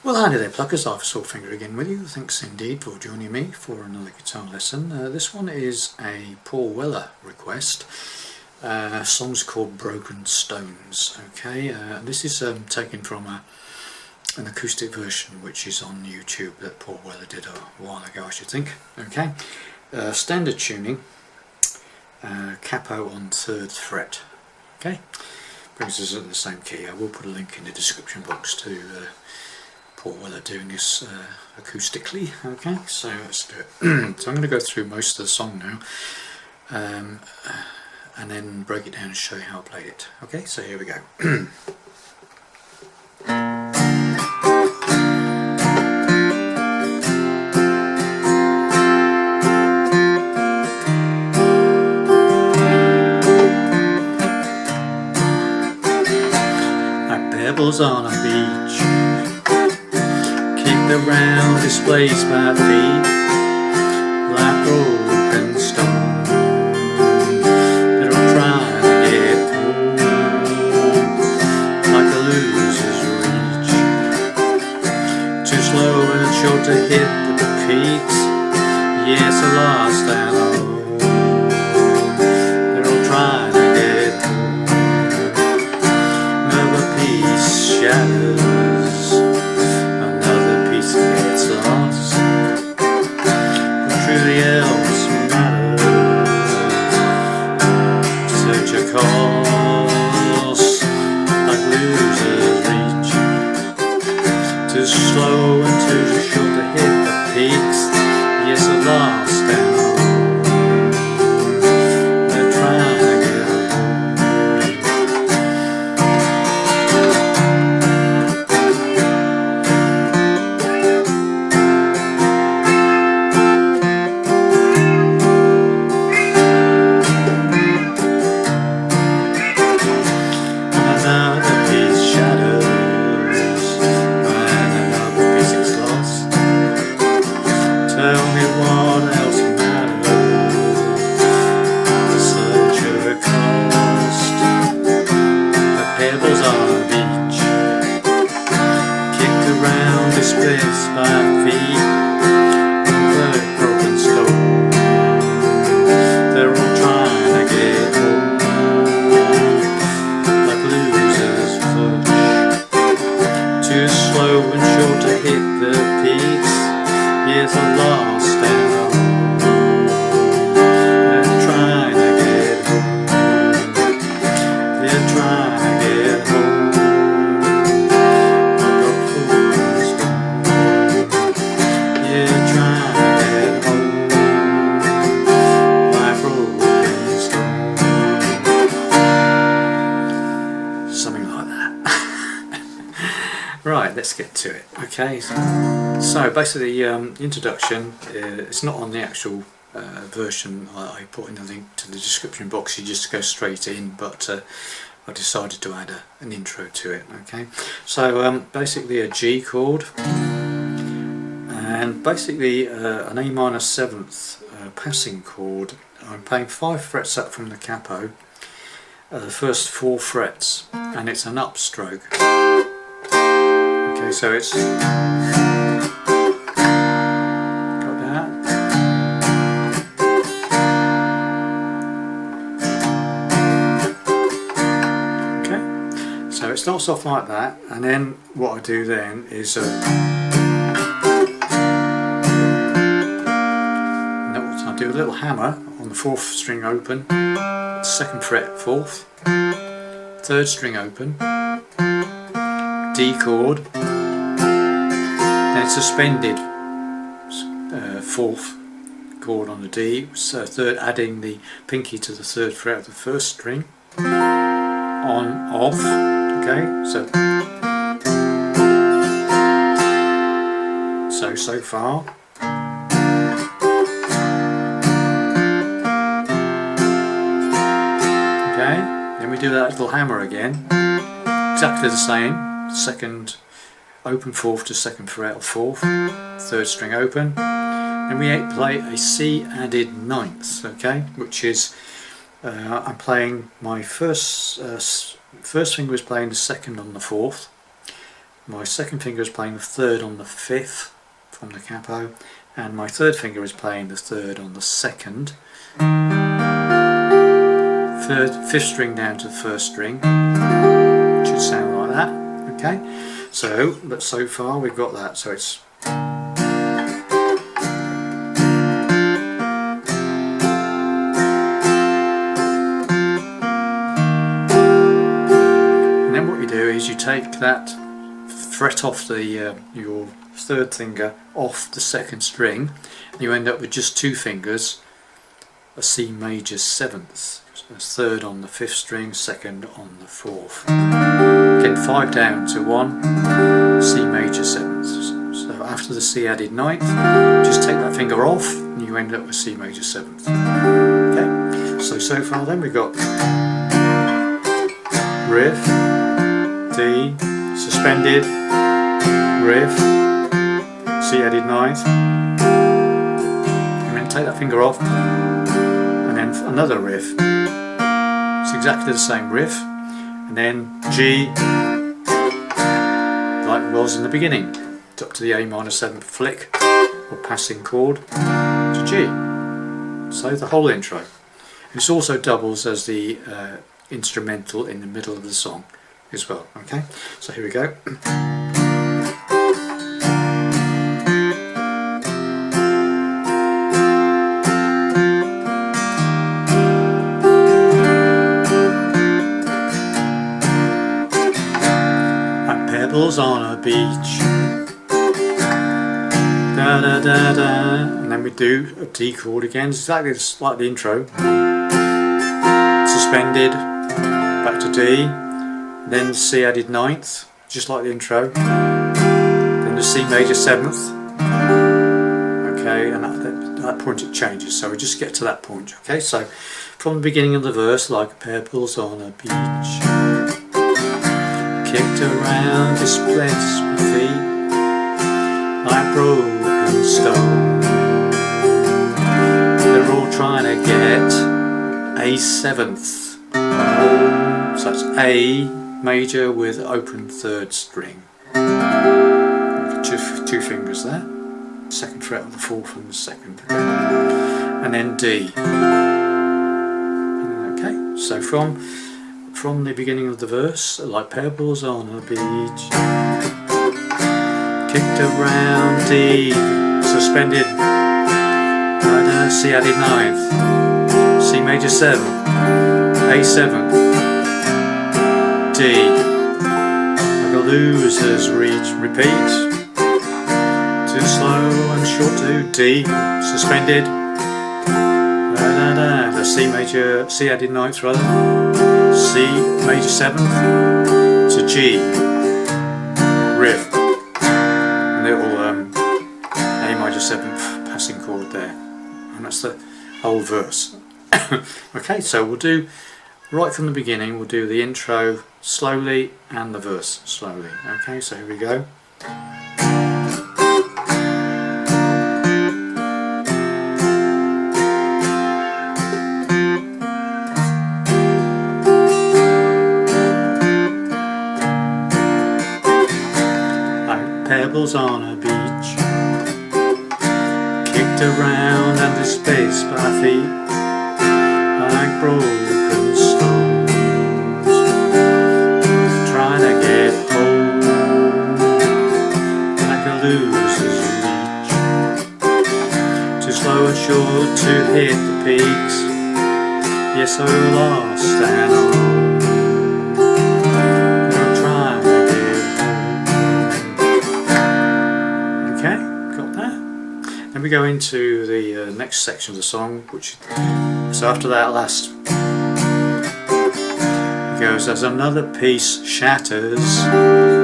Well, hi there pluckers, Arthur Saltfinger again with you. Thanks indeed for joining me for another guitar lesson. This one is a Paul Weller request. Song's called Broken Stones. Okay, this is taken from an acoustic version which is on YouTube that Paul Weller did a while ago, I should think. Okay, standard tuning, capo on 3rd fret. Okay, brings us at the same key. I will put a link in the description box to Paul Weller doing this acoustically. Okay, so let's do it. So I'm going to go through most of the song now and then break it down and show you how I played it. Okay, so here we go. Like pebbles on a beach, the round displays my feet like broken stone that are trying to get home, like a loser's reach, too slow and short to hit the peaks. Yes, I lost and all, they're all trying to get home. Another piece shatters, gets lost, but truly else matters. Such a course, like losers reach, too slow and too short to hit the peaks. Yes, I lost and all, they're trying to get displaced by feet over broken stone. They're all trying to get home, like losers push, too slow and short to hit the peaks. Yes, I lost and all, they're trying to get home, they're trying to get home. Right, let's get to it. Okay, so basically the introduction, it's not on the actual version I put in the link to the description box. You just go straight in, but I decided to add an intro to it. Okay, so basically a G chord and basically an A minor 7th passing chord. I'm playing 5 frets up from the capo, the first 4 frets, and it's an upstroke. Okay, so it's got that. Okay, so it starts off like that, and then what I do then is I do a little hammer on the 4th string open, 2nd fret 4th, 3rd string open, D chord, then suspended 4th chord on the D, so 3rd, adding the pinky to the 3rd fret of the 1st string, on, off, okay, so far. Okay, then we do that little hammer again, exactly the same. 2nd open 4th to 2nd fret of 4th, 3rd string open, and we play a C added 9th, okay, which is I'm playing my first finger is playing the 2nd on the 4th, my second finger is playing the third on the fifth from the capo, and my third finger is playing the third on the second. Fifth string down to the first string. It should sound like that. Okay, but so far we've got that. So it's you take that fret off the your third finger off the second string, and you end up with just two fingers, a C major seventh, so third on the fifth string, second on the fourth. Again, 5 down to 1, C major seventh. So after the C added ninth, just take that finger off and you end up with C major seventh. Okay, so far then we've got riff, D, suspended, riff, C added ninth, and then take that finger off, and then another riff. It's exactly the same riff, and then G, like it was in the beginning, up to the A minor 7th flick, or passing chord, to G. So the whole intro. And this also doubles as the instrumental in the middle of the song as well. Okay, so here we go. Like pebbles on a beach, da da da da, and then we do a D chord again, exactly like the intro. Suspended, back to D. Then C added ninth, just like the intro. Then the C major seventh. Okay, and at that point it changes. So we just get to that point. Okay, so from the beginning of the verse, like pebbles on a beach, kicked around, displaced with feet, like broken stone. They're all trying to get a seventh. So that's A major with open third string. Two fingers there. Second fret of the fourth and the second. And then D. Okay, so from the beginning of the verse, like pebbles on a beach, kicked around, D, suspended, C added ninth, C major 7, A 7, D, like a loser's repeat, too slow and short to D, suspended, the C major, C added ninth rather, C major 7th to G, riff, a little A major 7th passing chord there, and that's the whole verse. Okay, so we'll do right from the beginning, we'll do the intro slowly and the verse slowly. Okay, so here we go. Like pebbles on a beach, kicked around and displaced by feet, like broken stones, trying to get home, like a loser's reach, too slow and short to hit the peaks, yes, so lost and on, not trying to get home. Okay, got that? Then we go into the next section of the song, which, so after that last, it goes, as another piece shatters,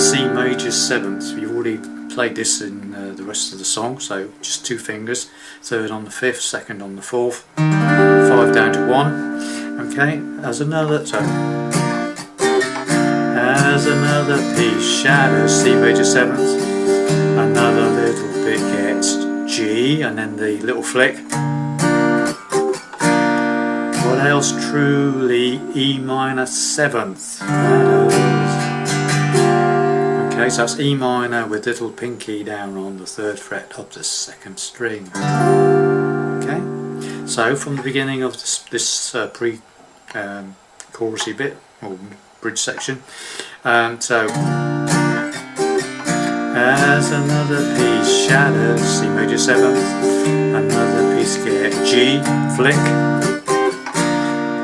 C major 7th. We've already played this in the rest of the song, so just two fingers, third on the 5th, second on the 4th, 5 down to 1. Okay, as another, so as another piece shatters, C major 7th, another little bit gets G, and then the little flick. What else truly E minor 7th matters? Okay, so that's E minor with little pinky down on the 3rd fret of the 2nd string. Okay, so from the beginning of this pre-chorusy bit, or bridge section, so as another piece shatters, C major 7th, another piece get G, flick,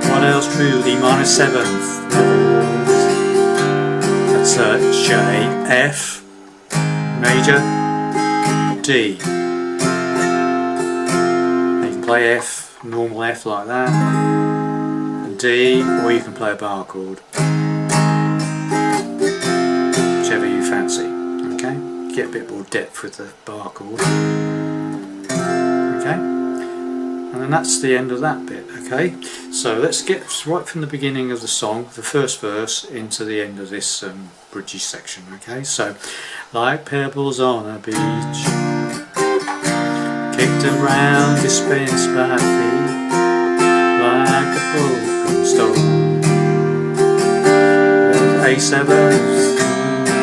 what else true, E minor 7th, that's J, F, major, D. You can play F, normal F like that, D, or you can play a bar chord, whichever you fancy. Okay, get a bit more depth with the bar chord. Okay, and then that's the end of that bit. Okay, so let's get right from the beginning of the song, the first verse, into the end of this bridgy section. Okay, so like pebbles on a beach, kicked around, dispensed by feet, like a broken stone. A7,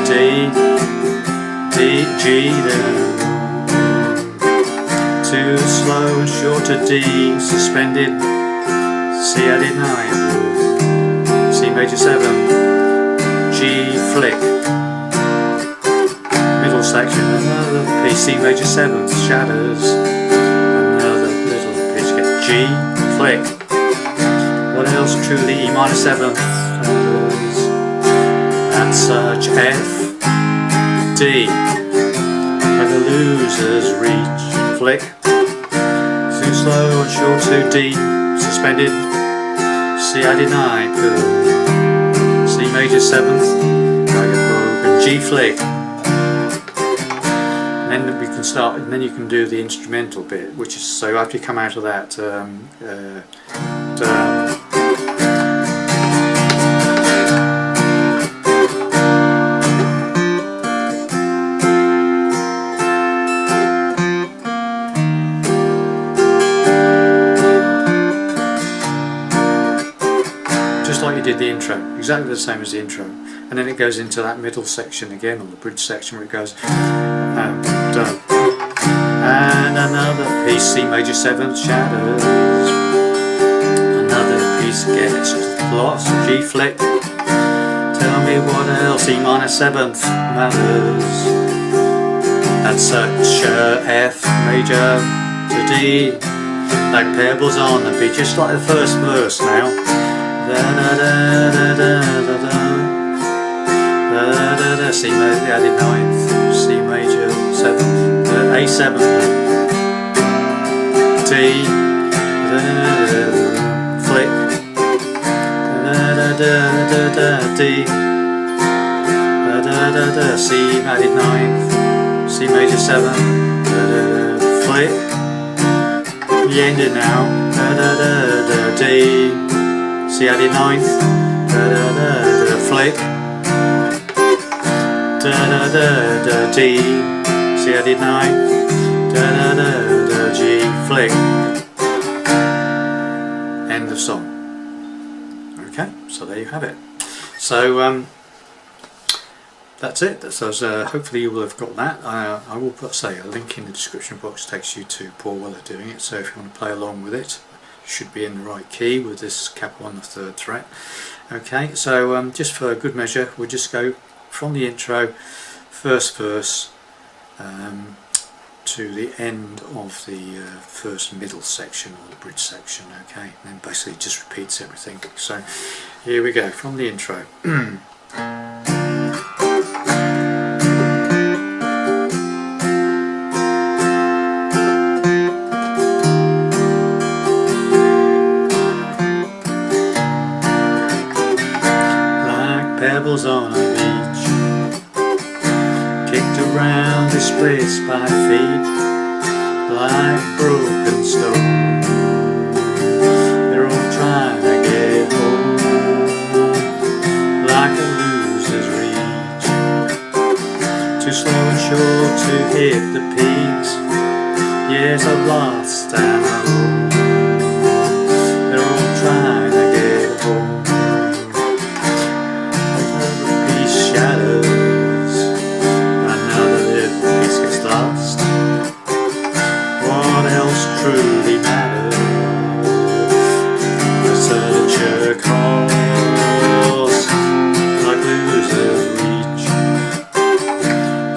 D, G down, too slow and short to D, suspended, C added 9, C major 7, G flick, middle section, another piece, C major 7th, shatters, another little pitch, get G flick, what else truly, E minor 7th, and such F, D, where the losers reach, flick, too slow and short to D, suspended, C added 9, C major 7th, like a broken G flick, and then we can start, and then you can do the instrumental bit, which is, so after you come out of that like you did the intro, exactly the same as the intro, and then it goes into that middle section again, or the bridge section, where it goes and another piece, C major 7th, shatters, another piece gets lost, G flick, tell me what else, E minor 7th matters, and such F major to D, like pebbles on the beach, just like the first verse now. C major added 9th, C major 7th, A7, D, flick, D, C added 9th, C major 7th, flick, the ending now, D, C added 9th, flick, D, C added 9th, G flick, end of song. Okay, so there you have it. So that's it. So hopefully you will have got that. I will put, say, a link in the description box, takes you to Paul Weller doing it, so if you want to play along with it, should be in the right key with this capital on the 3rd fret. Okay, so just for good measure, we'll just go from the intro, first verse, to the end of the first middle section, or the bridge section. Okay, and then basically just repeats everything. So here we go, from the intro. Pebbles on a beach, kicked around, displaced by feet, like broken stone. They're all trying to get home, like a loser's reach, too slow and short to hit the peaks. Yes, I've lost and home. They're all trying to get home. Shatters,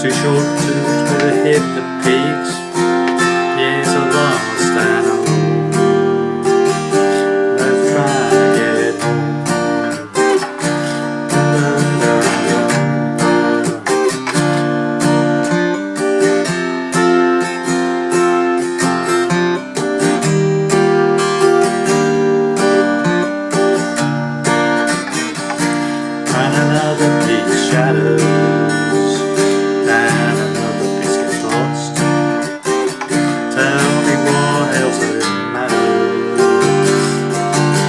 Too short to hit the peaks. Yes, I lost and alone. Let's try to get home. And another piece shatters, and another piece gets lost. Tell me what else it matters.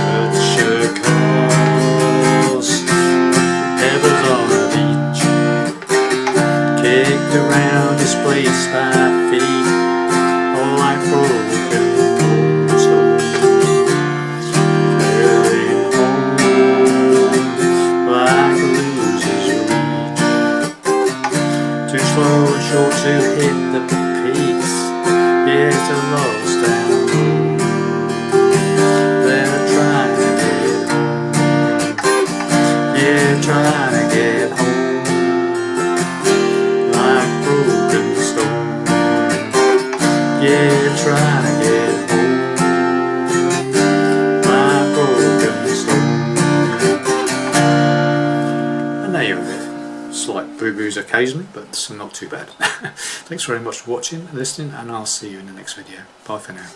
But sure cost. Pebbles on a beach, kicked around, displaced by feet, all like broken stones. Feeling home like a loser's reach. Too slow and short to hit the peaks. Yes, I lost and alone. Then I try to get home. Yeah, trying to get home like broken stone. Yeah, trying to get home like broken stone. And there you have it. Slight boo-boos occasionally, but not too bad. Thanks very much for watching and listening, and I'll see you in the next video. Bye for now.